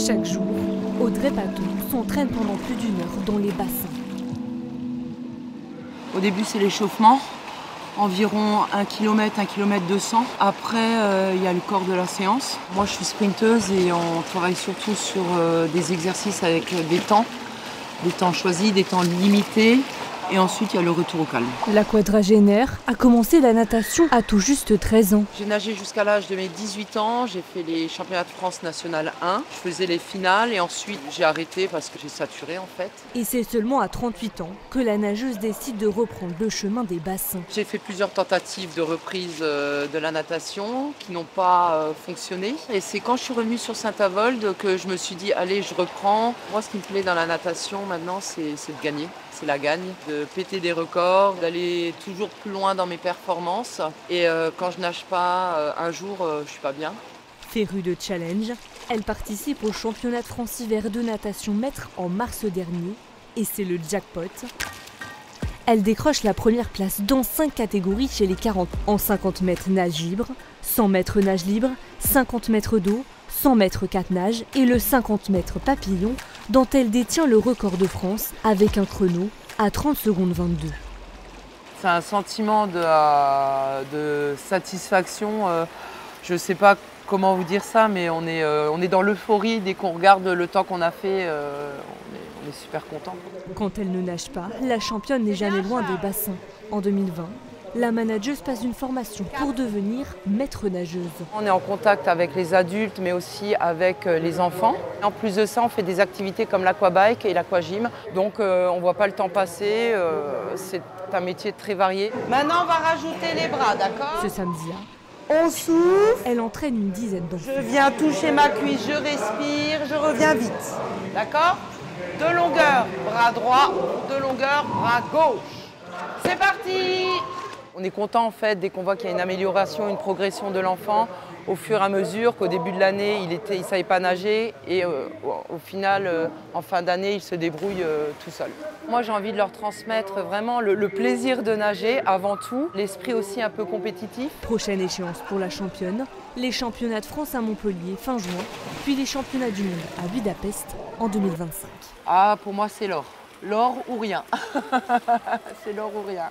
Chaque jour, Audrey Paton s'entraîne pendant plus d'1 heure dans les bassins. Au début, c'est l'échauffement, environ 1 km, 1 km 200. Après, il y a le corps de la séance. Moi, je suis sprinteuse et on travaille surtout sur des exercices avec des temps choisis, des temps limités. Et ensuite, il y a le retour au calme. La quadragénaire a commencé la natation à tout juste 13 ans. J'ai nagé jusqu'à l'âge de mes 18 ans. J'ai fait les championnats de France national 1. Je faisais les finales et ensuite j'ai arrêté parce que j'ai saturé en fait. Et c'est seulement à 38 ans que la nageuse décide de reprendre le chemin des bassins. J'ai fait plusieurs tentatives de reprise de la natation qui n'ont pas fonctionné. Et c'est quand je suis revenue sur Saint-Avold que je me suis dit allez, je reprends. Moi, ce qui me plaît dans la natation maintenant, c'est de gagner. C'est la gagne, de péter des records, d'aller toujours plus loin dans mes performances. Et quand je nage pas, un jour, je suis pas bien. Férue de challenge, elle participe au championnat de France hiver de natation maître en mars dernier. Et c'est le jackpot. Elle décroche la première place dans 5 catégories chez les 40 en 50 mètres nage libre, 100 mètres nage libre, 50 mètres d'eau, 100 mètres 4 nages et le 50 mètres papillon dont elle détient le record de France avec un chrono à 30 secondes 22. C'est un sentiment de satisfaction. Je ne sais pas comment vous dire ça, mais on est dans l'euphorie dès qu'on regarde le temps qu'on a fait. On est super content. Quand elle ne nage pas, la championne n'est jamais loin des bassins. En 2020, la manageuse passe une formation pour devenir maître nageuse. On est en contact avec les adultes, mais aussi avec les enfants. En plus de ça, on fait des activités comme l'aquabike et l'aquagym. Donc on ne voit pas le temps passer. C'est un métier très varié. Maintenant, on va rajouter les bras, d'accord ? Ce samedi-là, on souffle. Elle entraîne une dizaine d'enfants. Je viens toucher ma cuisse, je respire, je reviens vite. D'accord ? De longueur, bras droit, de longueur, bras gauche. C'est parti! On est content en fait dès qu'on voit qu'il y a une amélioration, une progression de l'enfant au fur et à mesure qu'au début de l'année, il ne savait pas nager et au final, en fin d'année, il se débrouille tout seul. Moi, j'ai envie de leur transmettre vraiment le plaisir de nager avant tout, l'esprit aussi un peu compétitif. Prochaine échéance pour la championne, les championnats de France à Montpellier fin juin, puis les championnats du monde à Budapest en 2025. Ah, pour moi, c'est l'or. L'or ou rien. C'est l'or ou rien.